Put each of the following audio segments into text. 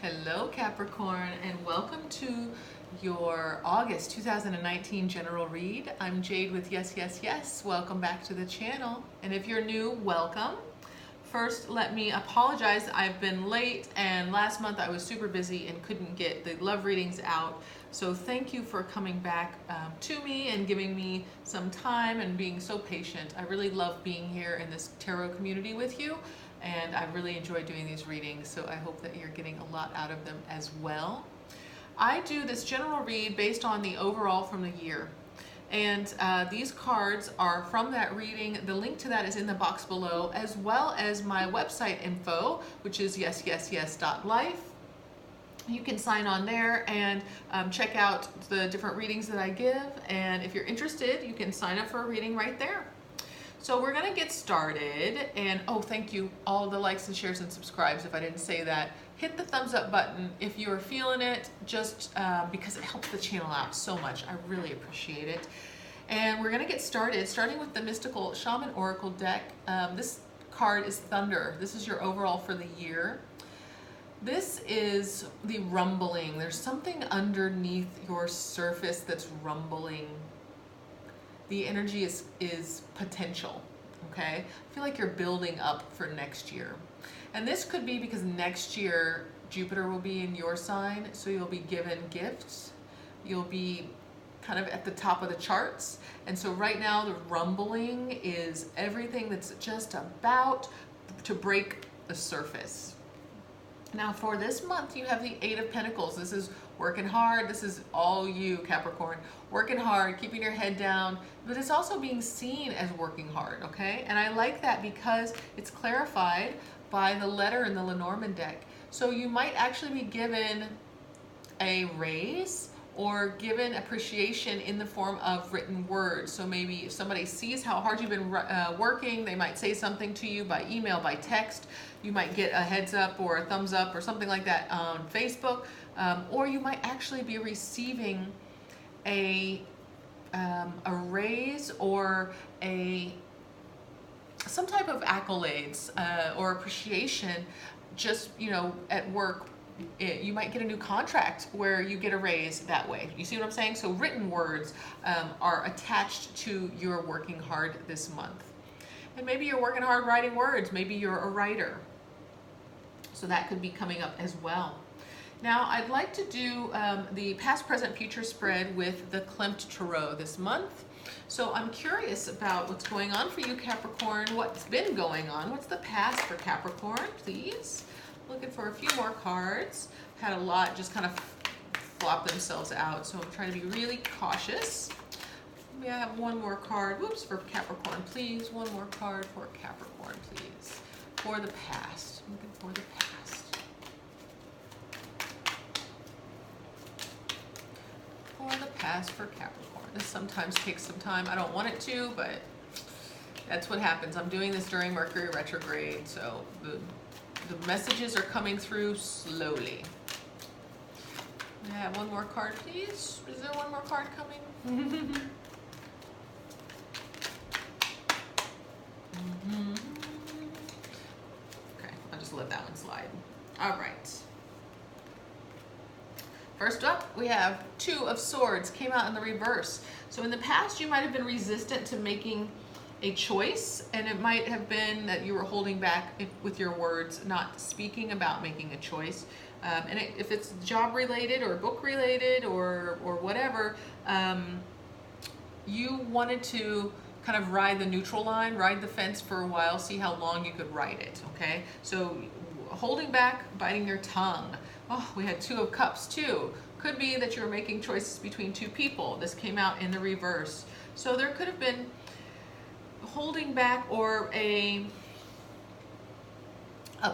Hello Capricorn, and welcome to your August 2019 general read. I'm Jade with Yes. Welcome back to the channel. And if you're new, welcome. First, let me apologize. I've been late, and last month I was super busy and couldn't get the love readings out. So thank you for coming back to me and giving me some time and being so patient. I really love being here in this tarot community with you, and I really enjoy doing these readings, so I hope that you're getting a lot out of them as well. I do this general read based on the overall from the year. And these cards are from that reading. The link to that is in the box below, as well as my website info, which is yesYesYes.life. You can sign on there and check out the different readings that I give. And if you're interested, you can sign up for a reading right there. So we're gonna get started, and oh, thank you, all the likes and shares and subscribes. If I didn't say that, hit the thumbs up button if you're feeling it, just because it helps the channel out so much. I really appreciate it. And we're gonna get started, starting with the Mystical Shaman Oracle deck. This card is Thunder. This is your overall for the year. This is the rumbling. There's something underneath your surface that's rumbling. The energy is potential, okay? I feel like you're building up for next year. And this could be because next year, Jupiter will be in your sign, so you'll be given gifts. You'll be kind of at the top of the charts. And so right now, the rumbling is everything that's just about to break the surface. Now for this month, you have the Eight of Pentacles. This is working hard. This is all you, Capricorn. Working hard, keeping your head down, but it's also being seen as working hard, okay? And I like that because it's clarified by the letter in the Lenormand deck. So you might actually be given a raise or given appreciation in the form of written words. So maybe if somebody sees how hard you've been working, they might say something to you by email, by text. You might get a heads up or a thumbs up or something like that on Facebook. Or you might actually be receiving a raise or some type of accolades or appreciation just, at work. You might get a new contract where you get a raise that way. You see what I'm saying? So written words are attached to your working hard this month. And maybe you're working hard writing words. Maybe you're a writer. So that could be coming up as well. Now, I'd like to do the past, present, future spread with the Klimt Tarot this month. So I'm curious about what's going on for you, Capricorn. What's been going on? What's the past for Capricorn, please? Looking for a few more cards. Had a lot just kind of flop themselves out, so I'm trying to be really cautious. Maybe I have one more card. Whoops, for Capricorn, please. One more card for Capricorn, please. For the past. Looking for the past. For the past for Capricorn. This sometimes takes some time. I don't want it to, but that's what happens. I'm doing this during Mercury retrograde, so the messages are coming through slowly. May I have one more card, please? Is there one more card coming? Okay, I'll just let that one slide. All right. First up, we have Two of Swords, came out in the reverse. So in the past, you might have been resistant to making a choice, and it might have been that you were holding back with your words, not speaking about making a choice. And if it's job related or book related or whatever, you wanted to kind of ride the neutral line, ride the fence for a while, see how long you could ride it, okay? So holding back, biting your tongue. Oh, we had Two of Cups too. Could be that you're making choices between two people. This came out in the reverse. So there could have been holding back or a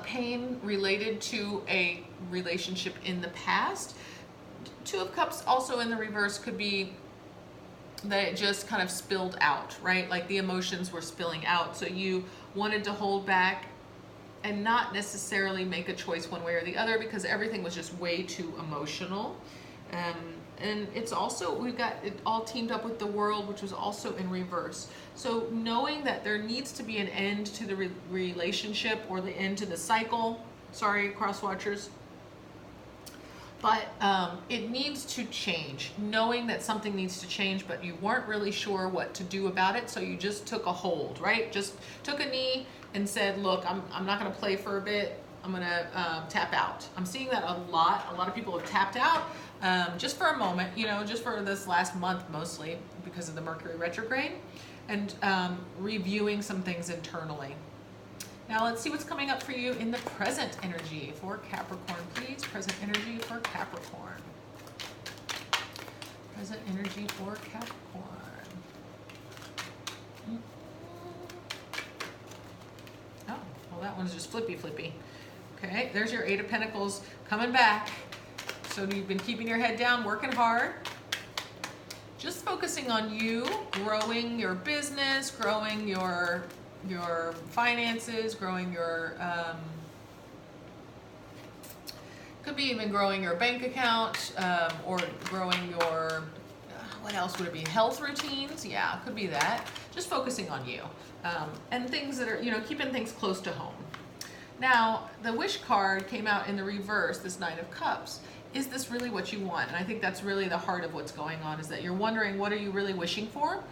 pain related to a relationship in the past. Two of Cups also in the reverse could be that it just kind of spilled out, right? Like the emotions were spilling out. So you wanted to hold back and not necessarily make a choice one way or the other because everything was just way too emotional. And it's also, we've got it all teamed up with the World, which was also in reverse. So knowing that there needs to be an end to the relationship or the end to the cycle, sorry, cross watchers, But it needs to change, knowing that something needs to change, but you weren't really sure what to do about it, so you just took a hold, right? Just took a knee and said, look, I'm not going to play for a bit. I'm going to tap out. I'm seeing that a lot. A lot of people have tapped out just for a moment, you know, just for this last month mostly because of the Mercury retrograde, and reviewing some things internally. Now let's see what's coming up for you in the present energy for Capricorn, please. Present energy for Capricorn. Present energy for Capricorn. Oh, well that one's just flippy. Okay, there's your Eight of Pentacles coming back. So you've been keeping your head down, working hard. Just focusing on you, growing your business, growing your finances, growing your, could be even growing your bank account, or growing your, what else would it be? Health routines, yeah, could be that. Just focusing on you, and things that are, you know, keeping things close to home. Now, the wish card came out in the reverse, this Nine of Cups. Is this really what you want? And I think that's really the heart of what's going on, is that you're wondering, what are you really wishing for?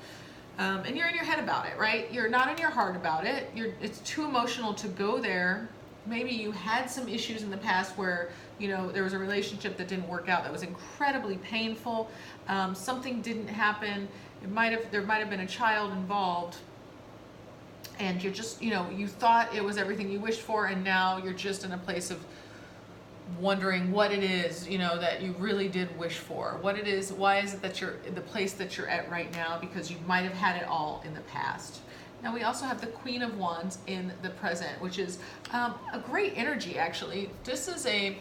And you're in your head about it, right? You're not in your heart about it. It's too emotional to go there. Maybe you had some issues in the past where, you know, there was a relationship that didn't work out that was incredibly painful. Something didn't happen. There might have been a child involved, and you're just, you know, you thought it was everything you wished for, and now you're just in a place of wondering what it is, you know, that you really did wish for. What it is, why is it that you're the place that you're at right now? Because you might have had it all in the past. Now we also have the Queen of Wands in the present, which is a great energy, actually. This is a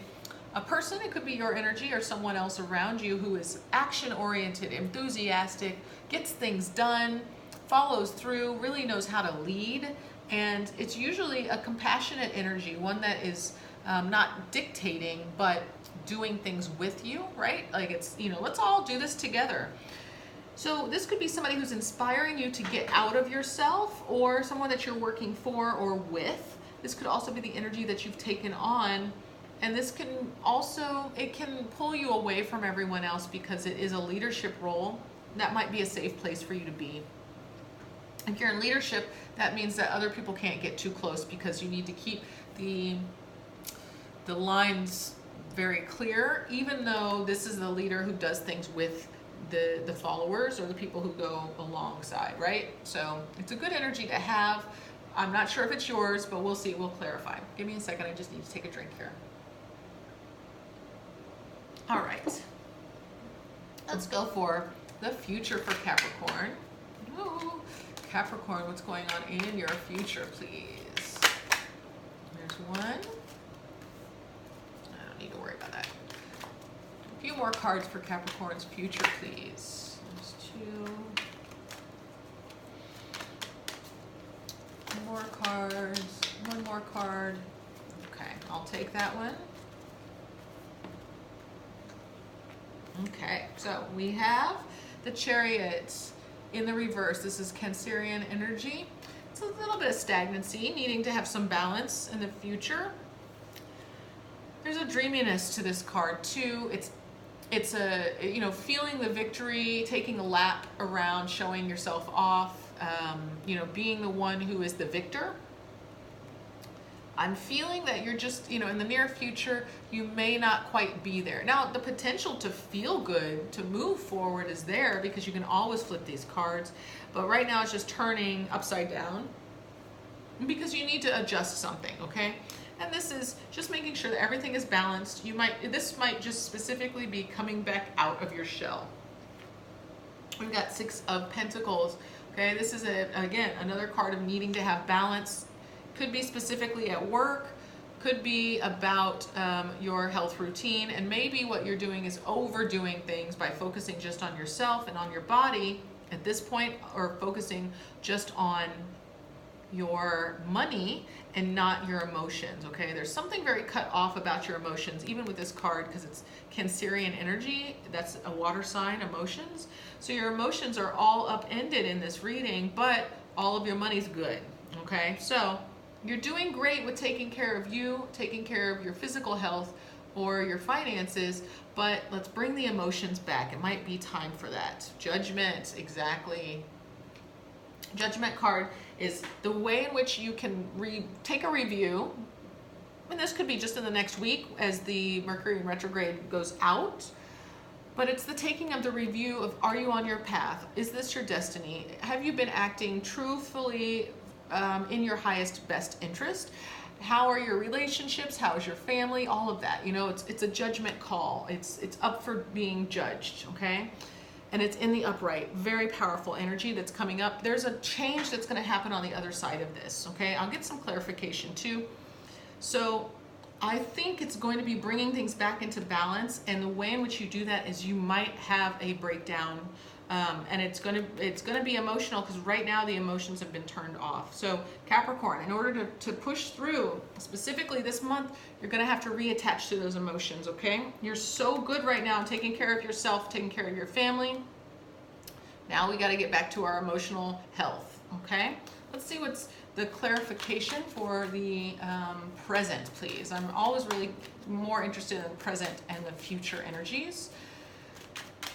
person, it could be your energy or someone else around you, who is action-oriented, enthusiastic, gets things done, follows through, really knows how to lead, and it's usually a compassionate energy, one that is not dictating, but doing things with you, right? Like it's, you know, let's all do this together. So this could be somebody who's inspiring you to get out of yourself, or someone that you're working for or with. This could also be the energy that you've taken on, and this can also, it can pull you away from everyone else because it is a leadership role. That might be a safe place for you to be. If you're in leadership, that means that other people can't get too close, because you need to keep the lines very clear, even though this is the leader who does things with the followers or the people who go alongside, right? So it's a good energy to have. I'm not sure if it's yours, but we'll see, we'll clarify. Give me a second, I just need to take a drink here. All right, let's go for the future for Capricorn. Ooh, Capricorn, what's going on in your future, please? There's one. Need to worry about that. A few more cards for Capricorn's future, please. There's two. More cards. One more card. Okay, I'll take that one. Okay, so we have the Chariot in the reverse. This is Cancerian energy. It's a little bit of stagnancy, needing to have some balance in the future. There's a dreaminess to this card too. It's a, you know, feeling the victory, taking a lap around, showing yourself off, you know, being the one who is the victor. I'm feeling that you're just, you know, in the near future, you may not quite be there. Now, the potential to feel good, to move forward is there, because you can always flip these cards. But right now it's just turning upside down, because you need to adjust something, okay? And this is just making sure that everything is balanced. This might just specifically be coming back out of your shell. We've got Six of Pentacles. Okay, this is again another card of needing to have balance. Could be specifically at work, could be about your health routine, and maybe what you're doing is overdoing things by focusing just on yourself and on your body at this point, or focusing just on your money and not your emotions, okay? There's something very cut off about your emotions, even with this card, because it's Cancerian energy. That's a water sign, emotions. So your emotions are all upended in this reading, but all of your money's good, okay? So you're doing great with taking care of you, taking care of your physical health, or your finances, but let's bring the emotions back. It might be time for that. Judgment, exactly. Judgment card is the way in which you can take a review, and this could be just in the next week as the Mercury in retrograde goes out, but it's the taking of the review of, are you on your path? Is this your destiny? Have you been acting truthfully in your highest best interest? How are your relationships? How is your family? All of that. You know, it's a judgment call. It's up for being judged, okay? And it's in the upright. Very powerful energy that's coming up. There's a change that's going to happen on the other side of this, okay? I'll get some clarification too. So I think it's going to be bringing things back into balance, and the way in which you do that is you might have a breakdown, and it's going to be emotional, because right now the emotions have been turned off. So Capricorn, in order to push through, specifically this month, you're going to have to reattach to those emotions, okay? You're so good right now taking care of yourself, taking care of your family. Now we got to get back to our emotional health, okay? Let's see what's the clarification for the present, please. I'm always really more interested in the present and the future energies.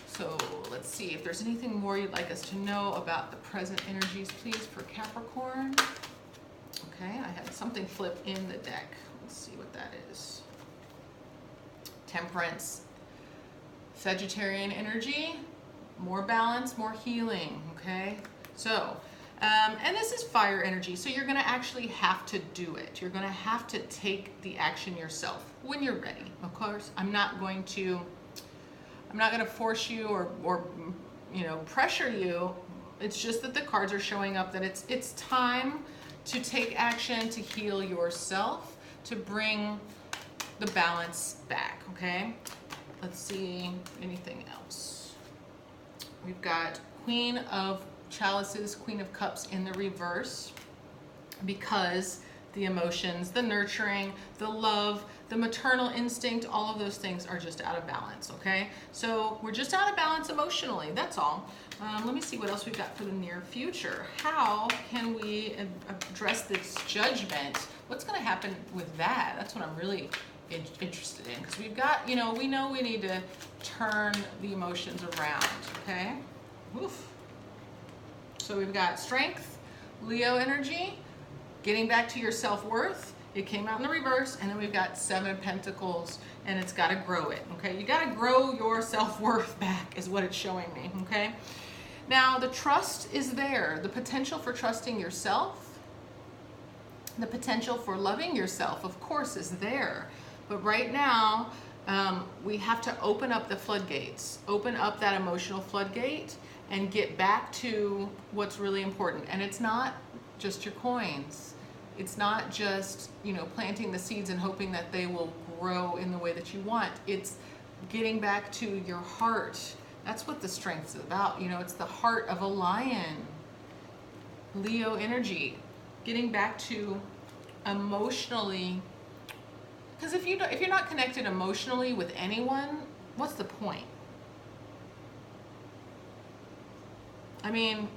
So let's see if there's anything more you'd like us to know about the present energies, please, for Capricorn. Okay, I had something flip in the deck. Let's see what that is. Temperance, Sagittarian energy, more balance, more healing, okay? So, and this is fire energy, so you're going to actually have to do it. You're going to have to take the action yourself when you're ready. Of course, I'm not going to force you or you know, pressure you. It's just that the cards are showing up that it's time to take action, to heal yourself, to bring the balance back, okay? Let's see anything else. We've got Queen of Chalices, Queen of Cups in the reverse, because the emotions, the nurturing, the love, the maternal instinct, all of those things are just out of balance, okay? So we're just out of balance emotionally, that's all. Let me see what else we've got for the near future. How can we address this judgment? What's going to happen with that? That's what I'm really interested in, because we've got, you know we need to turn the emotions around, okay? Oof. So we've got strength, Leo energy, getting back to your self-worth. It came out in the reverse, and then we've got Seven of Pentacles, and it's got to grow it, okay? You got to grow your self-worth back is what it's showing me, okay? Now, the trust is there. The potential for trusting yourself, the potential for loving yourself, of course, is there. But right now, we have to open up the floodgates, open up that emotional floodgate, and get back to what's really important. And it's not just your coins. It's not just, you know, planting the seeds and hoping that they will grow in the way that you want. It's getting back to your heart. That's what the strength is about. You know, it's the heart of a lion. Leo energy, getting back to emotionally, because if you're not connected emotionally with anyone, what's the point? I mean,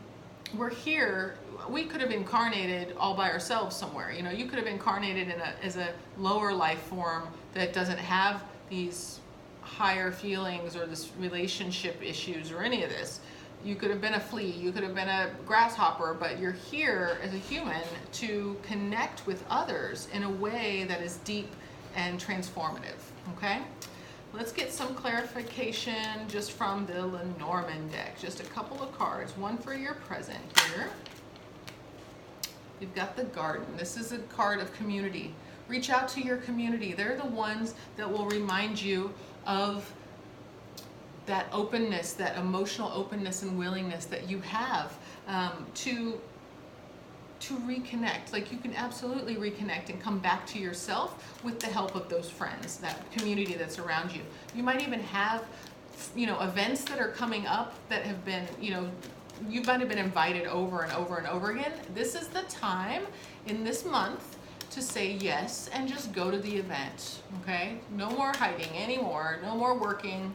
we're here. We could have incarnated all by ourselves somewhere. You know, you could have incarnated as a lower life form that doesn't have these higher feelings or this relationship issues or any of this. You could have been a flea, you could have been a grasshopper, but you're here as a human to connect with others in a way that is deep and transformative, okay? Let's get some clarification just from the Lenormand deck. Just a couple of cards, one for your present here. You've got the Garden. This is a card of community. Reach out to your community. They're the ones that will remind you of that openness, that emotional openness and willingness that you have to reconnect. Like, you can absolutely reconnect and come back to yourself with the help of those friends, that community that's around you. You might even have, you know, events that are coming up that have been, you know, you might have been invited over and over and over again. This is the time in this month to say yes and just go to the event, okay? No more hiding anymore, no more working,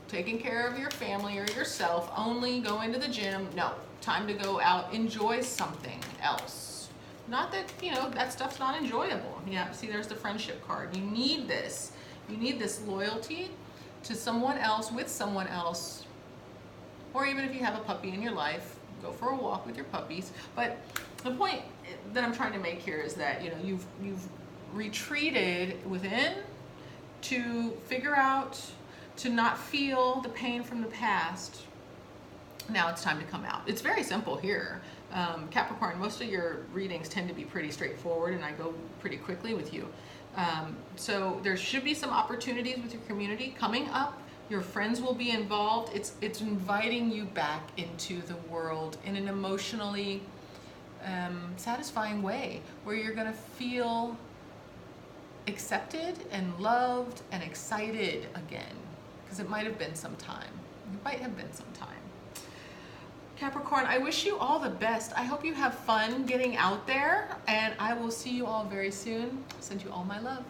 taking care of your family or yourself, only going to the gym. No, time to go out, enjoy something else. Not that, you know, that stuff's not enjoyable. Yeah, see, there's the friendship card. You need this You need this loyalty to someone else, with someone else, or even if you have a puppy in your life, go for a walk with your puppies. But the point that I'm trying to make here is that, you know, you've retreated within to figure out, to not feel the pain from the past. Now it's time to come out. It's very simple here. Capricorn, most of your readings tend to be pretty straightforward, and I go pretty quickly with you. So there should be some opportunities with your community coming up. Your friends will be involved. It's inviting you back into the world in an emotionally satisfying way, where you're gonna feel accepted and loved and excited again, because it might have been some time. It might have been some time. Capricorn, I wish you all the best. I hope you have fun getting out there, and I will see you all very soon. Send you all my love.